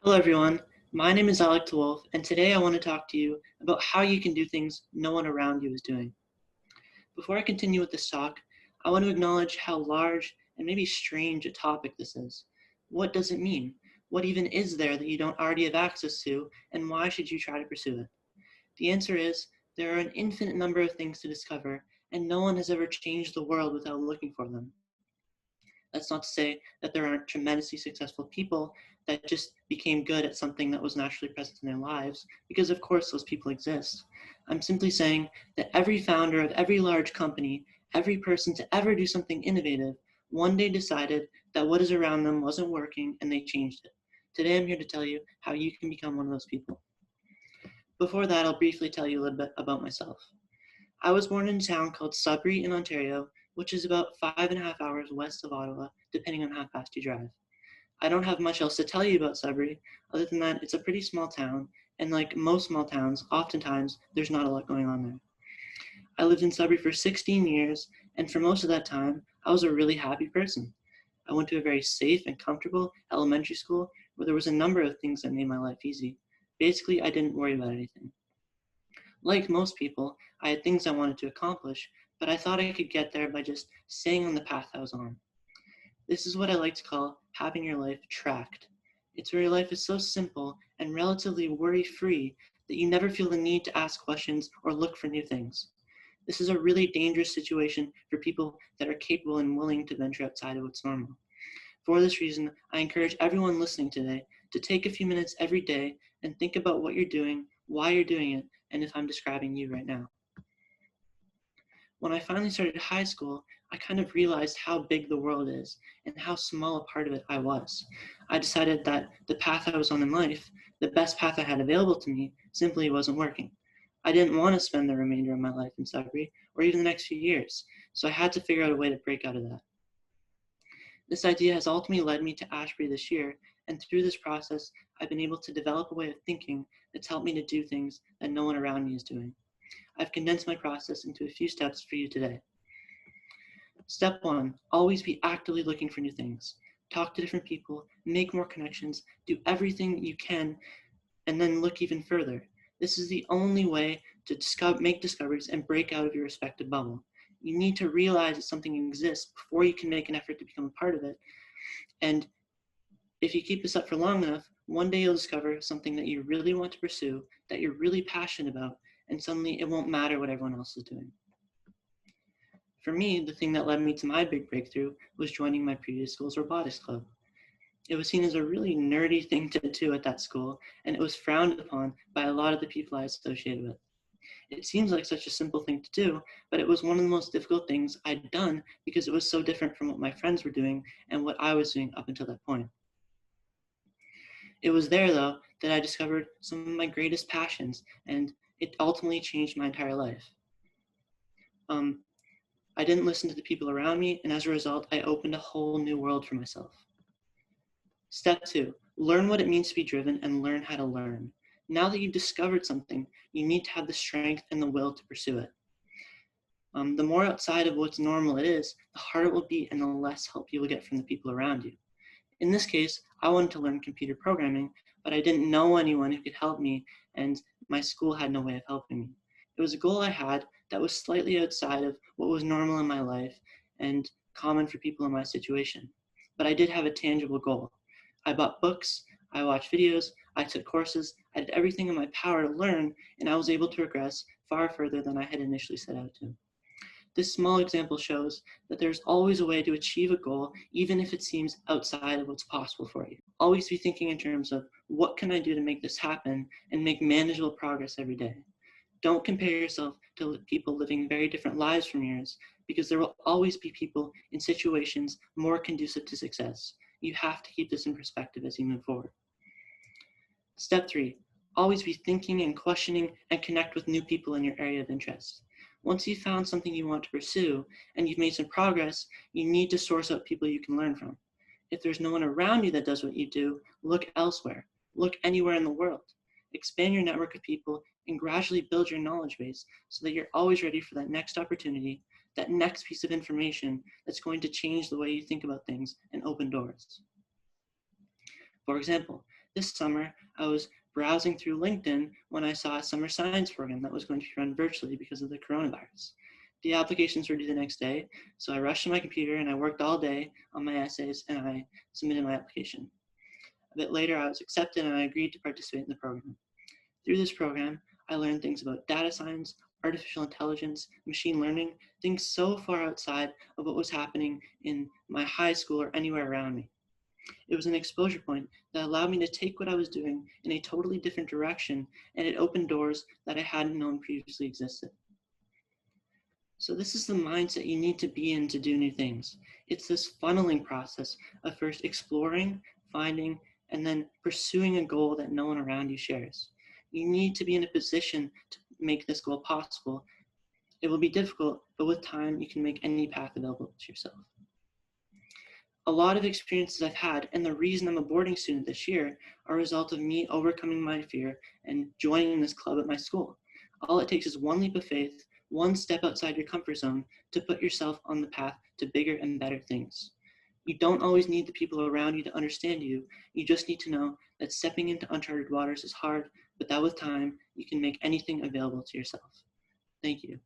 Hello everyone, my name is Alec Dewulf, and today I want to talk to you about how you can do things no one around you is doing. Before I continue with this talk, I want to acknowledge how large and maybe strange a topic this is. What does it mean? What even is there that you don't already have access to, and why should you try to pursue it? The answer is, there are an infinite number of things to discover, and no one has ever changed the world without looking for them. That's not to say that there aren't tremendously successful people that just became good at something that was naturally present in their lives, because of course those people exist. I'm simply saying that every founder of every large company, every person to ever do something innovative, one day decided that what is around them wasn't working and they changed it. Today I'm here to tell you how you can become one of those people. Before that, I'll briefly tell you a little bit about myself. I was born in a town called Sudbury in Ontario, which is about 5.5 hours west of Ottawa, depending on how fast you drive. I don't have much else to tell you about Sudbury, other than that it's a pretty small town, and like most small towns, oftentimes there's not a lot going on there. I lived in Sudbury for 16 years, and for most of that time, I was a really happy person. I went to a very safe and comfortable elementary school where there was a number of things that made my life easy. Basically, I didn't worry about anything. Like most people, I had things I wanted to accomplish, but I thought I could get there by just staying on the path I was on. This is what I like to call having your life tracked. It's where your life is so simple and relatively worry-free that you never feel the need to ask questions or look for new things. This is a really dangerous situation for people that are capable and willing to venture outside of what's normal. For this reason, I encourage everyone listening today to take a few minutes every day and think about what you're doing, why you're doing it, and if I'm describing you right now. When I finally started high school, I kind of realized how big the world is and how small a part of it I was. I decided that the path I was on in life, the best path I had available to me, simply wasn't working. I didn't want to spend the remainder of my life in Sudbury or even the next few years, so I had to figure out a way to break out of that. This idea has ultimately led me to Ashbury this year, and through this process, I've been able to develop a way of thinking that's helped me to do things that no one around me is doing. I've condensed my process into a few steps for you today. Step 1, always be actively looking for new things. Talk to different people, make more connections, do everything you can, and then look even further. This is the only way to make discoveries and break out of your respective bubble. You need to realize that something exists before you can make an effort to become a part of it. And if you keep this up for long enough, one day you'll discover something that you really want to pursue, that you're really passionate about, and suddenly it won't matter what everyone else is doing. For me, the thing that led me to my big breakthrough was joining my previous school's robotics club. It was seen as a really nerdy thing to do at that school, and it was frowned upon by a lot of the people I associated with. It seems like such a simple thing to do, but it was one of the most difficult things I'd done because it was so different from what my friends were doing and what I was doing up until that point. It was there, though, that I discovered some of my greatest passions, and it ultimately changed my entire life. I didn't listen to the people around me, and as a result, I opened a whole new world for myself. Step 2, learn what it means to be driven and learn how to learn. Now that you've discovered something, you need to have the strength and the will to pursue it. The more outside of what's normal it is, the harder it will be and the less help you will get from the people around you. In this case, I wanted to learn computer programming, but I didn't know anyone who could help me, and my school had no way of helping me. It was a goal I had that was slightly outside of what was normal in my life and common for people in my situation. But I did have a tangible goal. I bought books, I watched videos, I took courses, I did everything in my power to learn, and I was able to progress far further than I had initially set out to. This small example shows that there's always a way to achieve a goal, even if it seems outside of what's possible for you. Always be thinking in terms of, what can I do to make this happen, and make manageable progress every day. Don't compare yourself to people living very different lives from yours, because there will always be people in situations more conducive to success. You have to keep this in perspective as you move forward. Step 3, always be thinking and questioning and connect with new people in your area of interest. Once you've found something you want to pursue and you've made some progress, you need to source out people you can learn from. If there's no one around you that does what you do, look elsewhere. Look anywhere in the world. Expand your network of people and gradually build your knowledge base so that you're always ready for that next opportunity, that next piece of information that's going to change the way you think about things and open doors. For example, This summer, I was browsing through LinkedIn when I saw a summer science program that was going to be run virtually because of the coronavirus. The applications were due the next day, so I rushed to my computer and I worked all day on my essays and I submitted my application. A bit later, I was accepted and I agreed to participate in the program. Through this program, I learned things about data science, artificial intelligence, machine learning, things so far outside of what was happening in my high school or anywhere around me. It was an exposure point that allowed me to take what I was doing in a totally different direction, and it opened doors that I hadn't known previously existed. So this is the mindset you need to be in to do new things. It's this funneling process of first exploring, finding, and then pursuing a goal that no one around you shares. You need to be in a position to make this goal possible. It will be difficult, but with time, you can make any path available to yourself. A lot of experiences I've had, and the reason I'm a boarding student this year, are a result of me overcoming my fear and joining this club at my school. All it takes is one leap of faith, one step outside your comfort zone to put yourself on the path to bigger and better things. You don't always need the people around you to understand you. You just need to know that stepping into uncharted waters is hard, but that with time, you can make anything available to yourself. Thank you.